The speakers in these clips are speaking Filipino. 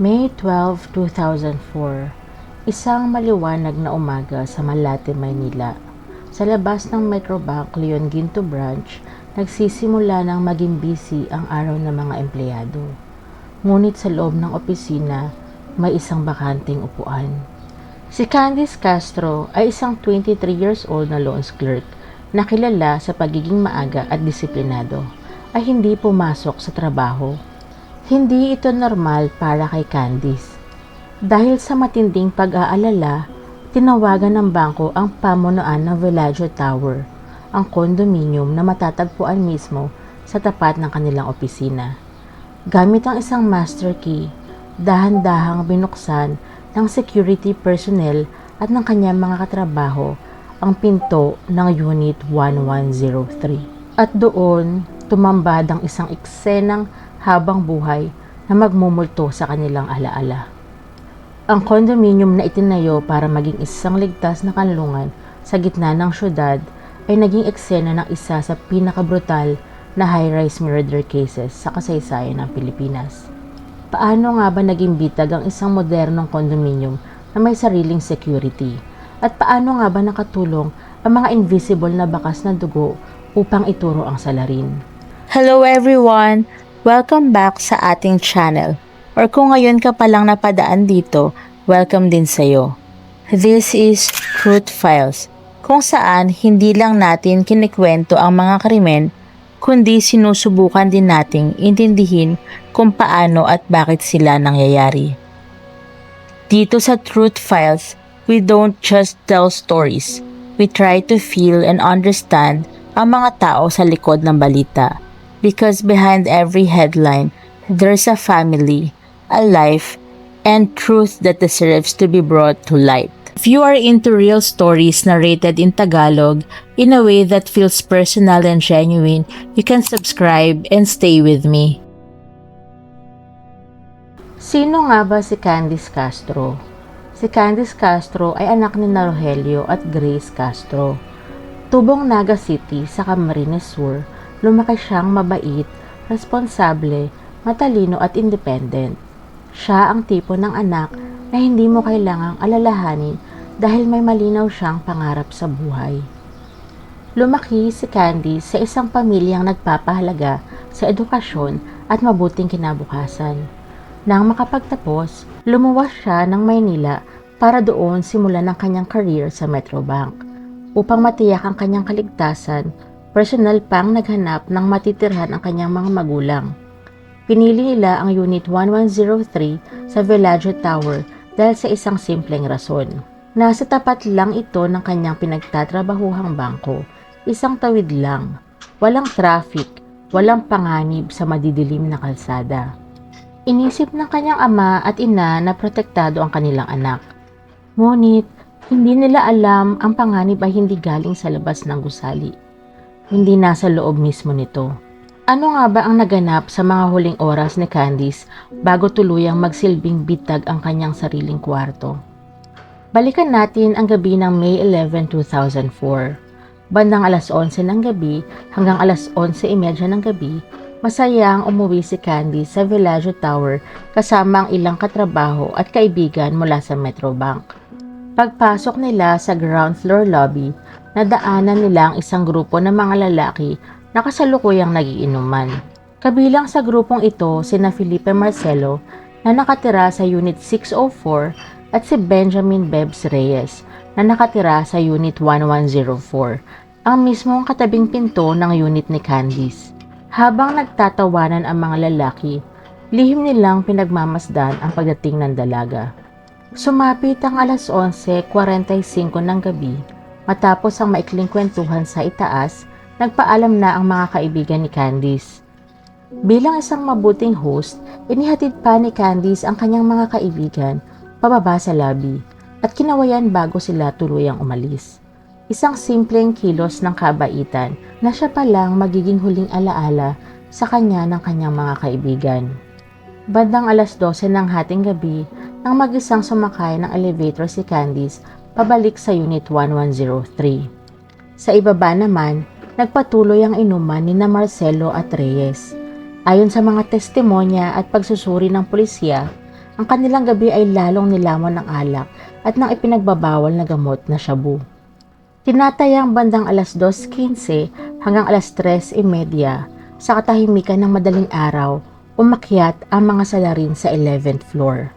May 12, 2004, isang maliwanag na umaga sa Malate, Maynila. Sa labas ng Metrobank Leon Ginto Branch, nagsisimula ng maging busy ang araw ng mga empleyado. Ngunit sa loob ng opisina, may isang bakanteng upuan. Si Candice Castro ay isang 23 years old na loans clerk na kilala sa pagiging maaga at disiplinado, ay hindi pumasok sa trabaho. Hindi ito normal para kay Candice. Dahil sa matinding pag-aalala, tinawagan ng bangko ang pamunuan ng Villaggio Tower, ang condominium na matatagpuan mismo sa tapat ng kanilang opisina. Gamit ang isang master key, dahan-dahang binuksan ng security personnel at ng kanyang mga katrabaho ang pinto ng Unit 1103. At doon, tumambad ang isang eksenang habang buhay na magmumulto sa kanilang alaala. Ang condominium na itinayo para maging isang ligtas na kanlungan sa gitna ng syudad ay naging eksena ng isa sa pinakabrutal na high-rise murder cases sa kasaysayan ng Pilipinas. Paano nga ba naging bitag ang isang modernong condominium na may sariling security? At paano nga ba nakatulong ang mga invisible na bakas na dugo upang ituro ang salarin? Hello everyone! Welcome back sa ating channel. Or kung ngayon ka palang napadaan dito, welcome din sa'yo. This is Truth Files, kung saan hindi lang natin kinikwento ang mga krimen, kundi sinusubukan din nating intindihin kung paano at bakit sila nangyayari. Dito sa Truth Files, we don't just tell stories. We try to feel and understand ang mga tao sa likod ng balita. Because behind every headline, there's a family, a life, and truth that deserves to be brought to light. If you are into real stories narrated in Tagalog in a way that feels personal and genuine, you can subscribe and stay with me. Sino nga ba si Candice Castro? Si Candice Castro ay anak ni Rogelio at Grace Castro. Tubong Naga City sa Camarines Sur, lumaki siyang mabait, responsable, matalino at independent. Siya ang tipo ng anak na hindi mo kailangang alalahanin dahil may malinaw siyang pangarap sa buhay. Lumaki si Candice sa isang pamilyang nagpapahalaga sa edukasyon at mabuting kinabukasan. Nang makapagtapos, lumuwas siya ng Maynila para doon simulan ang kanyang career sa Metrobank. Upang matiyak ang kanyang kaligtasan, personal pang naghanap ng matitirhan ang kanyang mga magulang. Pinili nila ang Unit 1103 sa Villaggio Tower dahil sa isang simpleng rason. Nasa tapat lang ito ng kanyang pinagtatrabahuhang bangko, isang tawid lang, walang traffic, walang panganib sa madidilim na kalsada. Inisip ng kanyang ama at ina na protektado ang kanilang anak. Ngunit, hindi nila alam ang panganib ay hindi galing sa labas ng gusali. Hindi nasa loob mismo nito. Ano nga ba ang naganap sa mga huling oras ni Candice bago tuluyang magsilbing bitag ang kanyang sariling kwarto? Balikan natin ang gabi ng May 11, 2004. Bandang alas 11 ng gabi hanggang alas 11:30 ng gabi, masayang umuwi si Candice sa Villaggio Tower kasama ang ilang katrabaho at kaibigan mula sa Metrobank. Pagpasok nila sa ground floor lobby, nadaanan nila ang isang grupo ng mga lalaki na kasalukuyang nagiinuman. Kabilang sa grupong ito sina Felipe Marcelo na nakatira sa Unit 604 at si Benjamin Bebs Reyes na nakatira sa Unit 1104, ang mismong katabing pinto ng unit ni Candice. Habang nagtatawanan ang mga lalaki, lihim nilang pinagmamasdan ang pagdating ng dalaga. Sumapit ang alas 11:45 ng gabi. Matapos ang maikling kwentuhan sa itaas, nagpaalam na ang mga kaibigan ni Candice. Bilang isang mabuting host, inihatid pa ni Candice ang kanyang mga kaibigan pababa sa lobby at kinawayan bago sila tuluyang umalis. Isang simpleng kilos ng kabaitan na siya palang magiging huling alaala sa kanya ng kanyang mga kaibigan. Bandang alas 12 ng hating gabi, nang mag-isang sumakay ng elevator si Candice pabalik sa Unit 1103. Sa ibaba naman, nagpatuloy ang inuman ni Marcelo at Reyes. Ayon sa mga testimonya at pagsusuri ng pulisya, Ang kanilang gabi ay lalong nilamon ng alak at ng ipinagbabawal na gamot na shabu. Tinatayang bandang alas 2:15 hanggang alas 3:30 sa katahimikan ng madaling araw, umakyat ang mga salarin sa 11th floor.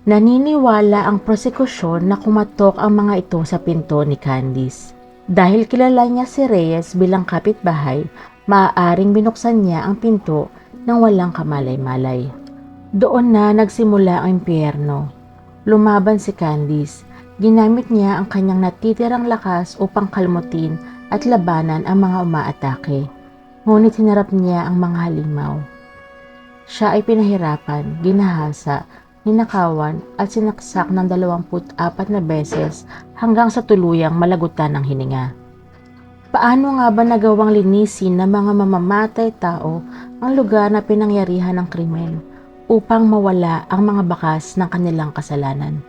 Naniniwala ang prosekusyon na kumatok ang mga ito sa pinto ni Candice. Dahil kilala niya si Reyes bilang kapitbahay, maaaring binuksan niya ang pinto nang walang kamalay-malay. Doon na nagsimula ang impyerno. Lumaban si Candice. Ginamit niya ang kanyang natitirang lakas upang kalmutin at labanan ang mga umaatake. Ngunit hinarap niya ang mga halimaw. Siya ay pinahirapan, ginahasa, ninakawan at sinaksak ng 24 na beses hanggang sa tuluyang malagutan ng hininga. Paano nga ba nagawang linisin ng mga mamamatay tao ang lugar na pinangyarihan ng krimen upang mawala ang mga bakas ng kanilang kasalanan?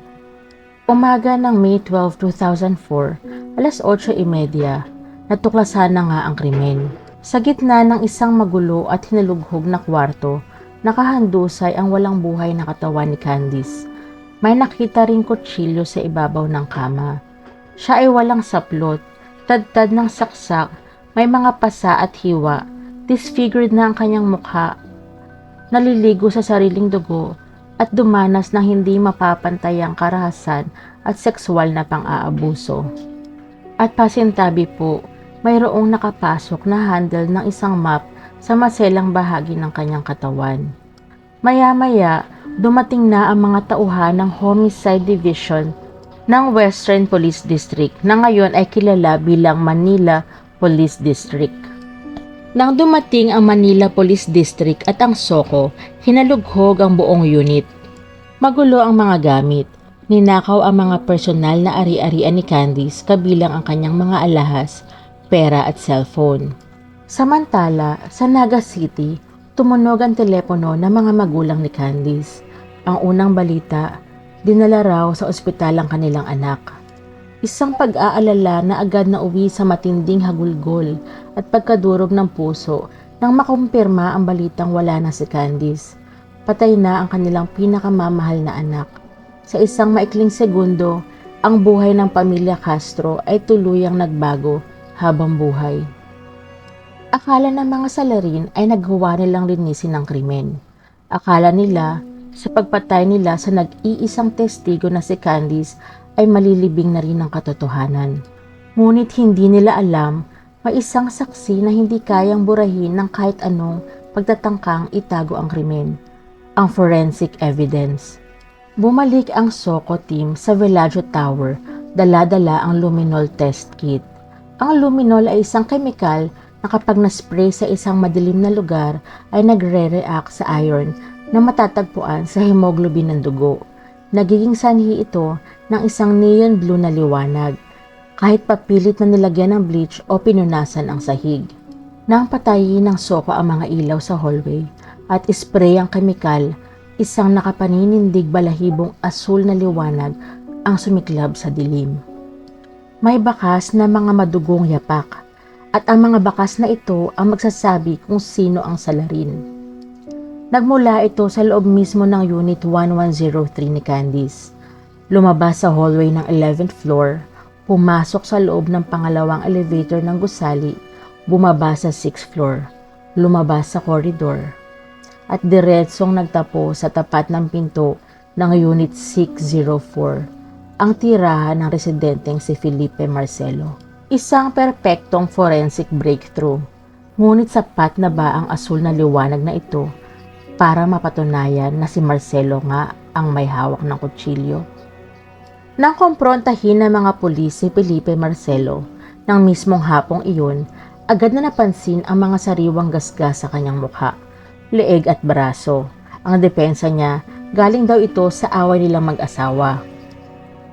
Umaga ng May 12, 2004, alas 8:30, natuklasan na nga ang krimen. Sa gitna ng isang magulo at hinalughog na kwarto, nakahandusay ang walang buhay na katawan ni Candice. May nakita ring kutsilyo sa ibabaw ng kama. Siya ay walang saplot, tadtad ng saksak, may mga pasa at hiwa, disfigured na ang kanyang mukha, naliligo sa sariling dugo, at dumanas ng hindi mapapantayang karahasan at sexual na pang-aabuso. At pasintabi po, mayroong nakapasok na handle ng isang map sa maselang bahagi ng kanyang katawan. Maya-maya, dumating na ang mga tauhan ng Homicide Division ng Western Police District na ngayon ay kilala bilang Manila Police District. Nang dumating ang Manila Police District at ang SOCO, hinalughog ang buong unit. Magulo ang mga gamit. Ninakaw ang mga personal na ari-arian ni Candice kabilang ang kanyang mga alahas, pera at cellphone. Samantala, sa Naga City, tumunog ang telepono ng mga magulang ni Candice. Ang unang balita, dinala raw sa ospital ang kanilang anak. Isang pag-aalala na agad na uwi sa matinding hagulgol at pagkadurog ng puso nang makumpirma ang balitang wala na si Candice. Patay na ang kanilang pinakamamahal na anak. Sa isang maikling segundo, ang buhay ng pamilya Castro ay tuluyang nagbago habang buhay. Akala ng mga salarin ay naghuwa nilang linisin ng krimen. Akala nila sa pagpatay nila sa nag-iisang testigo na si Candice ay malilibing na rin ang katotohanan. Ngunit hindi nila alam, may isang saksi na hindi kayang burahin ng kahit anong pagtatangkang itago ang krimen, ang forensic evidence. Bumalik ang SOCO team sa Bellagio Tower, dala-dala ang luminol test kit. Ang luminol ay isang kemikal na kapag na-spray sa isang madilim na lugar ay nagre-react sa iron na matatagpuan sa hemoglobin ng dugo. Nagiging sanhi ito ng isang neon blue na liwanag, kahit papilit na nilagyan ng bleach o pinunasan ang sahig. Nang patayin ng SOCO ang mga ilaw sa hallway at spray ang kemikal, isang nakapaninindig balahibong asul na liwanag ang sumiklab sa dilim. May bakas na mga madugong yapak, at ang mga bakas na ito ang magsasabi kung sino ang salarin. Nagmula ito sa loob mismo ng Unit 1103 ni Candice. Lumabas sa hallway ng 11th floor, pumasok sa loob ng pangalawang elevator ng gusali, bumaba sa 6th floor, lumabas sa corridor, at diretsong nagtapo sa tapat ng pinto ng Unit 604, ang tirahan ng residenteng si Felipe Marcelo. Isang perpektong forensic breakthrough, ngunit sapat na ba ang asul na liwanag na ito para mapatunayan na si Marcelo nga ang may hawak ng kutsilyo? Nang kumprontahin ng mga pulis si Felipe Marcelo, nang mismong hapong iyon, agad na napansin ang mga sariwang gasgas sa kanyang mukha, leeg at braso. Ang depensa niya, galing daw ito sa away nilang mag-asawa.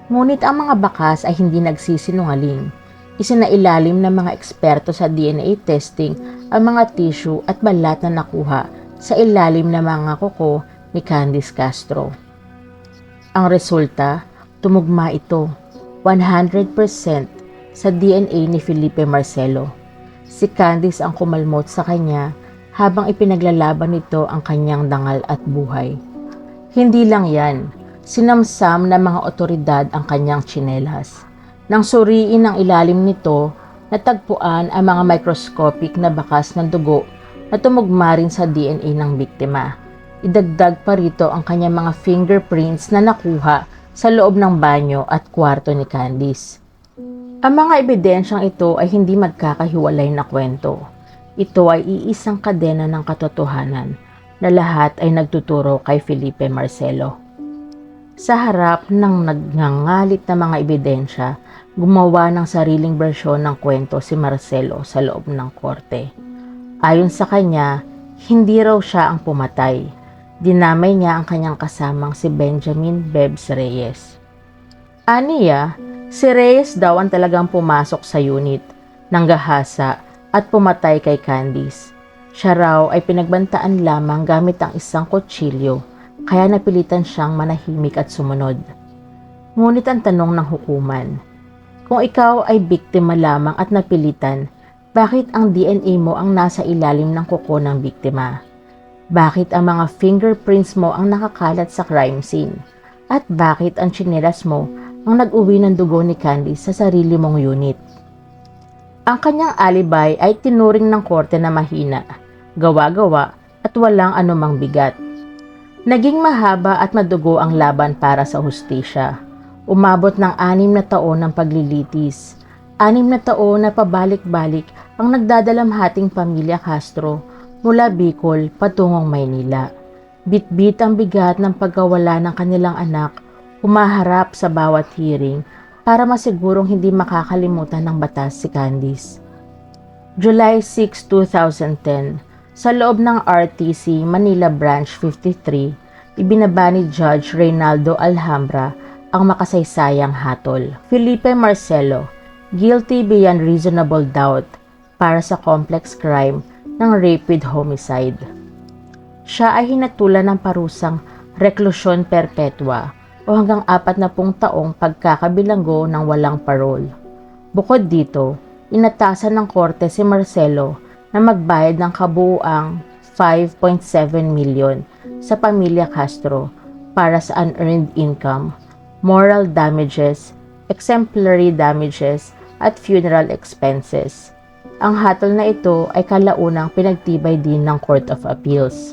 Ngunit ang mga bakas ay hindi nagsisinungaling. Isinailalim ng mga eksperto sa DNA testing ang mga tissue at balat na nakuha sa ilalim ng mga kuko ni Candice Castro. Ang resulta, tumugma ito 100% sa DNA ni Felipe Marcelo. Si Candice ang kumalmot sa kanya habang ipinaglalaban nito ang kanyang dangal at buhay. Hindi lang yan, sinamsam ng mga otoridad ang kanyang tsinelas. Nang suriin ang ilalim nito, natagpuan ang mga microscopic na bakas ng dugo na tumugma rin sa DNA ng biktima. Idagdag pa rito ang kanyang mga fingerprints na nakuha sa loob ng banyo at kwarto ni Candice. Ang mga ebidensyang ito ay hindi magkakahiwalay na kwento. Ito ay iisang kadena ng katotohanan na lahat ay nagtuturo kay Felipe Marcelo. Sa harap ng nagngangalit na mga ebidensya, gumawa ng sariling bersyon ng kwento si Marcelo sa loob ng korte. Ayon sa kanya, hindi raw siya ang pumatay. Dinamay niya ang kanyang kasamang si Benjamin Bebs Reyes. Aniya, si Reyes daw ang talagang pumasok sa unit, nanggahasa at pumatay kay Candice. Siya raw ay pinagbantaan lamang gamit ang isang kutsilyo, kaya napilitan siyang manahimik at sumunod. Ngunit ang tanong ng hukuman, kung ikaw ay biktima lamang at napilitan, bakit ang DNA mo ang nasa ilalim ng kuko ng biktima? Bakit ang mga fingerprints mo ang nakakalat sa crime scene? At bakit ang tsinelas mo ang nag-uwi ng dugo ni Candice sa sarili mong unit? Ang kanyang alibay ay tinuring ng korte na mahina, gawa-gawa at walang anumang bigat. Naging mahaba at madugo ang laban para sa hustisya. Umabot ng 6 na taon ng paglilitis. 6 na taon na pabalik-balik ang nagdadalamhating pamilya Castro mula Bicol patungong Maynila. Bit-bit ang bigat ng pagkawala ng kanilang anak, humaharap sa bawat hearing para masigurong hindi makakalimutan ng batas si Candice. July 6, 2010, sa loob ng RTC Manila Branch 53, ibinaba ni Judge Reynaldo Alhambra ang makasaysayang hatol. Felipe Marcelo, guilty beyond reasonable doubt para sa complex crime ng rape with homicide. Siya ay hinatulan ng parusang reklusyon perpetua o hanggang 40 taong pagkakabilanggo ng walang parol. Bukod dito, inatasan ng korte si Marcelo na magbayad ng kabuuang 5.7 million sa pamilya Castro para sa unearned income, moral damages, exemplary damages, at funeral expenses. Ang hatol na ito ay kalaunang pinagtibay din ng Court of Appeals.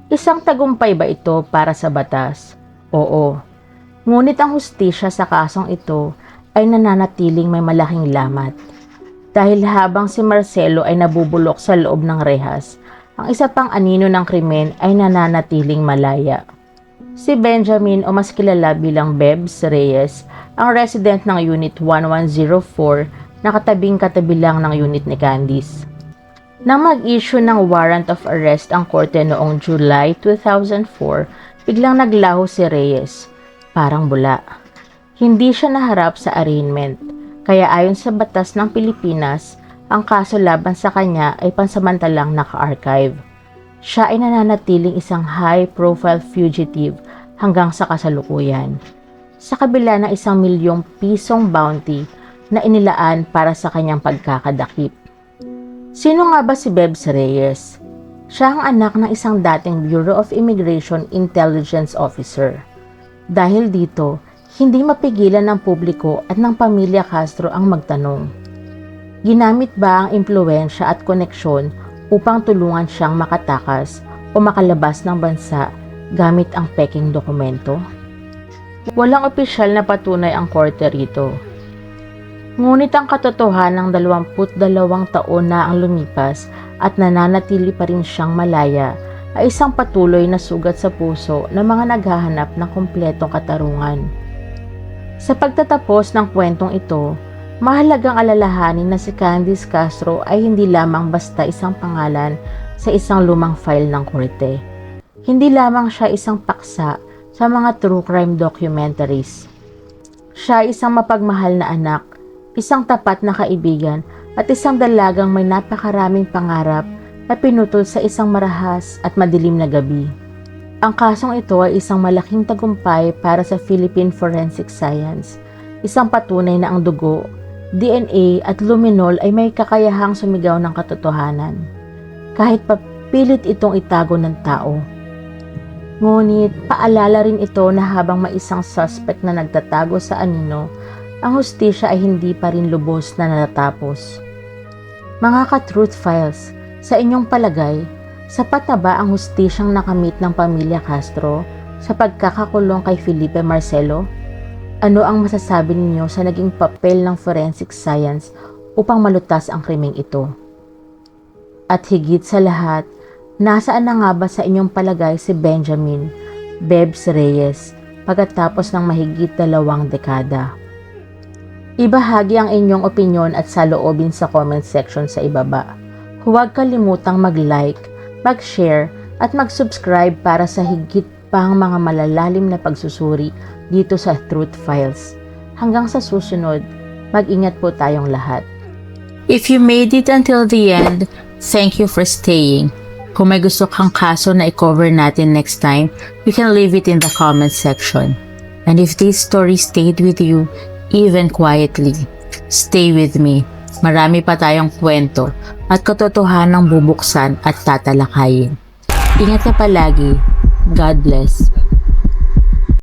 Isang tagumpay ba ito para sa batas? Oo. Ngunit ang hustisya sa kasong ito ay nananatiling may malaking lamat. Dahil habang si Marcelo ay nabubulok sa loob ng rehas, ang isa pang anino ng krimen ay nananatiling malaya. Si Benjamin o mas kilala bilang Bebs Reyes, ang resident ng Unit 1104 na katabing-katabi lang ng unit ni Candice. Nang mag-issue ng warrant of arrest ang korte noong July 2004, biglang naglaho si Reyes, parang bula. Hindi siya naharap sa arraignment, kaya ayon sa batas ng Pilipinas, ang kaso laban sa kanya ay pansamantalang naka-archive. Siya ay nananatiling isang high-profile fugitive hanggang sa kasalukuyan. Sa kabila ng 1 milyong pisong bounty na inilaan para sa kanyang pagkakadakip. Sino nga ba si Bebs Reyes? Siya ang anak ng isang dating Bureau of Immigration Intelligence Officer. Dahil dito, hindi mapigilan ng publiko at ng pamilya Castro ang magtanong. Ginamit ba ang impluwensya at koneksyon upang tulungan siyang makatakas o makalabas ng bansa gamit ang peking dokumento? Walang opisyal na patunay ang korte rito. Ngunit ang katotohanan ng 22 taon na ang lumipas at nananatili pa rin siyang malaya ay isang patuloy na sugat sa puso ng mga naghahanap ng kumpletong katarungan. Sa pagtatapos ng kwentong ito, mahalagang alalahanin na si Candice Castro ay hindi lamang basta isang pangalan sa isang lumang file ng korte. Hindi lamang siya isang paksa sa mga true crime documentaries. Siya ay isang mapagmahal na anak, isang tapat na kaibigan at isang dalagang may napakaraming pangarap na pinutol sa isang marahas at madilim na gabi. Ang kasong ito ay isang malaking tagumpay para sa Philippine Forensic Science, isang patunay na ang dugo, DNA at luminol ay may kakayahang sumigaw ng katotohanan, kahit papilit itong itago ng tao. Ngunit paalala rin ito na habang may isang suspect na nagtatago sa anino, ang hustisya ay hindi pa rin lubos na natatapos. Mga ka-Truth Files, sa inyong palagay, sapat na ba ang hustisyang nakamit ng pamilya Castro sa pagkakakulong kay Felipe Marcelo? Ano ang masasabi ninyo sa naging papel ng forensic science upang malutas ang krimeng ito? At higit sa lahat, nasaan na nga ba sa inyong palagay si Benjamin Bebs Reyes pagkatapos ng mahigit 2 dekada? Ibahagi ang inyong opinyon at saloobin sa comment section sa ibaba. Huwag kalimutang mag-like, mag-share at mag-subscribe para sa higit pang mga malalalim na pagsusuri dito sa Truth Files. Hanggang sa susunod, mag-ingat po tayong lahat. If you made it until the end, thank you for staying. Kung may gusto kang kaso na i-cover natin next time, you can leave it in the comment section. And if this story stayed with you, even quietly, stay with me. Marami pa tayong kwento at katotohanang bubuksan at tatalakayin. Ingat ka palagi. God bless.